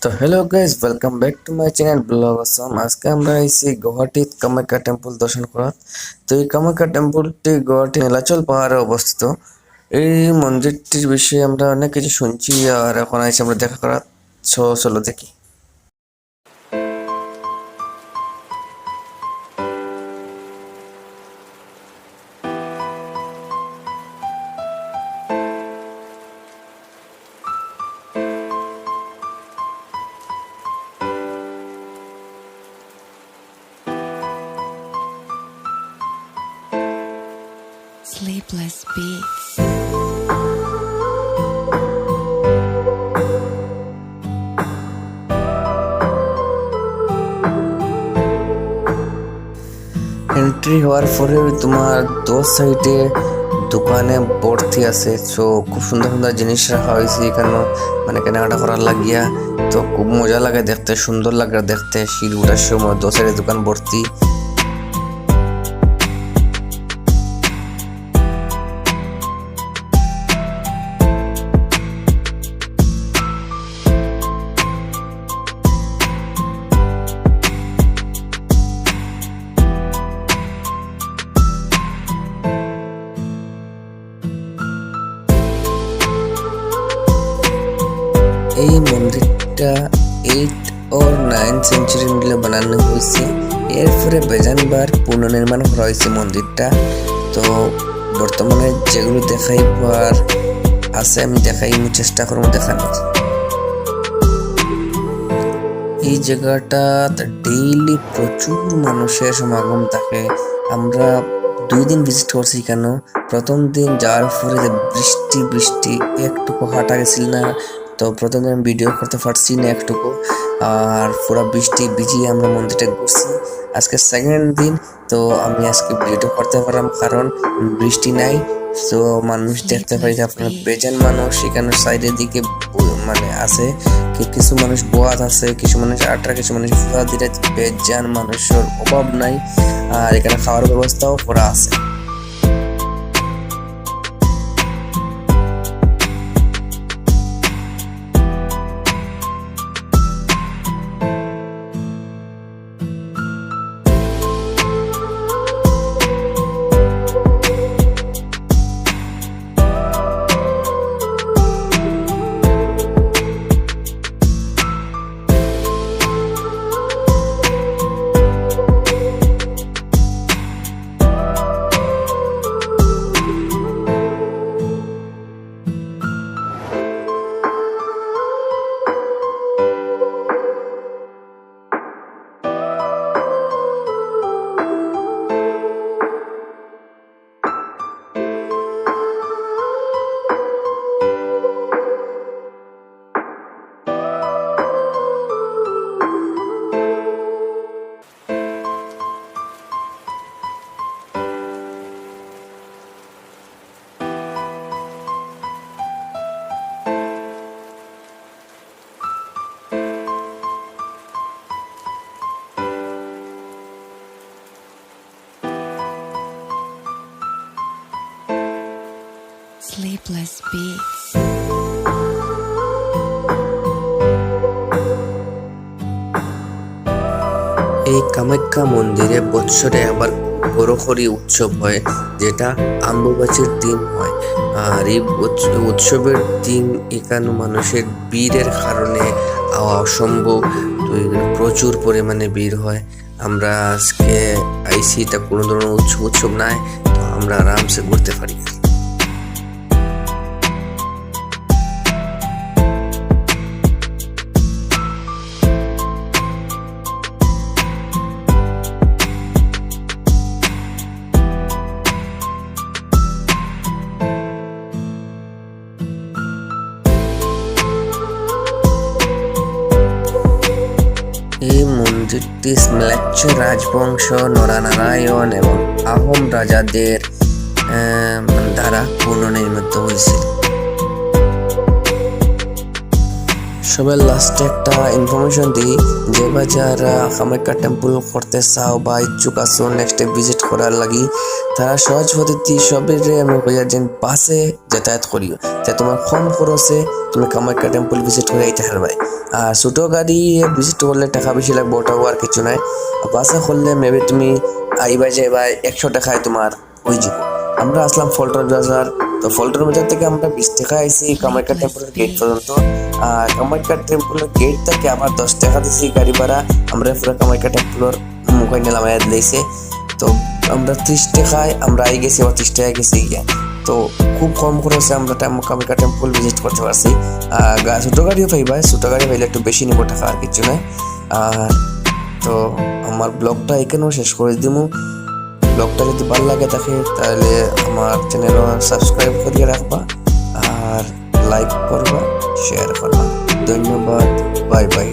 তো hello guys, welcome back to my channel blog Assam. আজকে আমরা আইছি গুয়াহাটিত কামাখ্যা টেম্পল দর্শন করাত। তো এই কামাখ্যা টেম্পলটি গুয়াহাটি নীলাচল পাহাড়ে অবস্থিত। এই মন্দিরটির বিষয়ে আমরা অনেক কিছু শুনছি আর এখন আইছি আমরা দেখা করাত। চলো দেখি। Sleepless Beats. এন্ট্রি হওয়ার পরে তোমার দো সাইডে দোকানে ভর্তি আছে। সো খুব সুন্দর সুন্দর জিনিস রাখা হয়েছে এখানে, মানে কেনাকাটা করার লাগিয়া। তো খুব মজা লাগে দেখতে, সুন্দর লাগে দেখতে। সিঁড়ি উঠার সময় দো সাইডে দোকান ভর্তি। এই মন্দিরটা 8 ও 9 সেঞ্চুরি মিলে বানানো হয়েছে। এরপরে বেজানবার পুনর্নির্মাণ করা হয়েছে মন্দিরটা। তো বর্তমানে যেগুলো দেখাইবার আছে আমি চেষ্টা করবো দেখানোর। এই জায়গাটা ডেইলি প্রচুর মানুষের সমাগম থাকে। আমরা 2 দিন ভিজিট করছি কেন। প্রথম দিন যাওয়ার পরে যে বৃষ্টি একটুকু হাঁটা গেছিল না, তো প্রথম দিন ভিডিও করতে পারছি না একটুকু, আর পুরো বৃষ্টি ভিজিয়ে আমরা মন্দিরটা ঘুরছি। আজকে সেকেন্ড দিন, তো আমি আজকে ভিডিও করতে পারলাম কারণ বৃষ্টি নাই। তো মানুষ দেখতে পাই যে আপনার বেজান মানুষ এখানে সাইডের দিকে মানে আছে। কিছু মানুষ বোয়াত আছে, কিছু মানুষ আটরা, কিছু মানুষ ফুয়া দিলে বেজান মানুষের অভাব নাই। আর এখানে খাওয়ার ব্যবস্থাও করা আছে। Sleepless Beats. এই কামাখ্যা মন্দিরে বৎসরে আবার গরখরি উৎসব হয়, যেটা অম্বুবাচীর দিন হয়। আর এই উৎসবের দিন এখানে মানুষের ভিড়ের কারণে আওয়া অসম্ভব। তো এখানে প্রচুর পরিমাণে ভিড় হয়। আমরা আজকে আইসি, এটা কোনো ধরনের উৎসব নাই, তো আমরা আরামসে ঘুরতে পারি। এই মন্দিরটি ম্লেচ্ছ রাজবংশ, নরনারায়ণ এবং আহোম রাজাদের দ্বারা পুনর্নির্মিত হয়েছিল। সবাই লাস্টে একটা ইনফরমেশন দিই, যে বা যারা কামাখ্যা টেম্পল করতে চাও বা ইচ্ছুক আছো নেক্সটে ভিজিট করার লাগি, তারা সহজ পদ্ধতি সবেরে আমি কইয়া যেন বাসে যাতায়াত করিও, তা তোমার কম খরচে তুমি কামাখ্যা টেম্পল ভিজিট করে আইতে পারবাই। আর ছোটো গাড়ি ভিজিট করলে টাকা বেশি লাগবে, ওটাও আর কিছু নাই। বাসে করলে মেবি তুমি আইবা যাইবা 100 টাকায় তোমার হয়ে যাব। আমরা আসলাম ফলটন বাজার, তো ফলটন বাজার থেকে আমরা 20 টাকা আইছি কামাখ্যা টেম্পলের গেট পর্যন্ত। আর কামাখ্যা টেম্পলের গেট থেকে আবার 10 টাকা দিছি গাড়ি ভাড়া। আমরা পুরো কামাখ্যা টেম্পলের মুখে নিলাম আয়াত দিয়েছে, তো আমরা 30 টাকায় আমরা আই গেছি, 30 টাকায় গেছি গিয়া। তো খুব কম খরচে আমরা কামাখ্যা টেম্পল ভিজিট করতে পারছি। ছোটো গাড়িও পাইবা, ছোটো গাড়ি পাইলে একটু বেশি নিব টাকা, আর কিছু নয়। আর তো আমার ব্লগটা এখানেও শেষ করে দিমু। ব্লগটা যদি ভালো লাগে থাকে তাহলে আমার চ্যানেলও সাবস্ক্রাইব করিয়ে রাখবা, আর লাইক করবা, শেয়ার করবা। ধন্যবাদ, বাই বাই।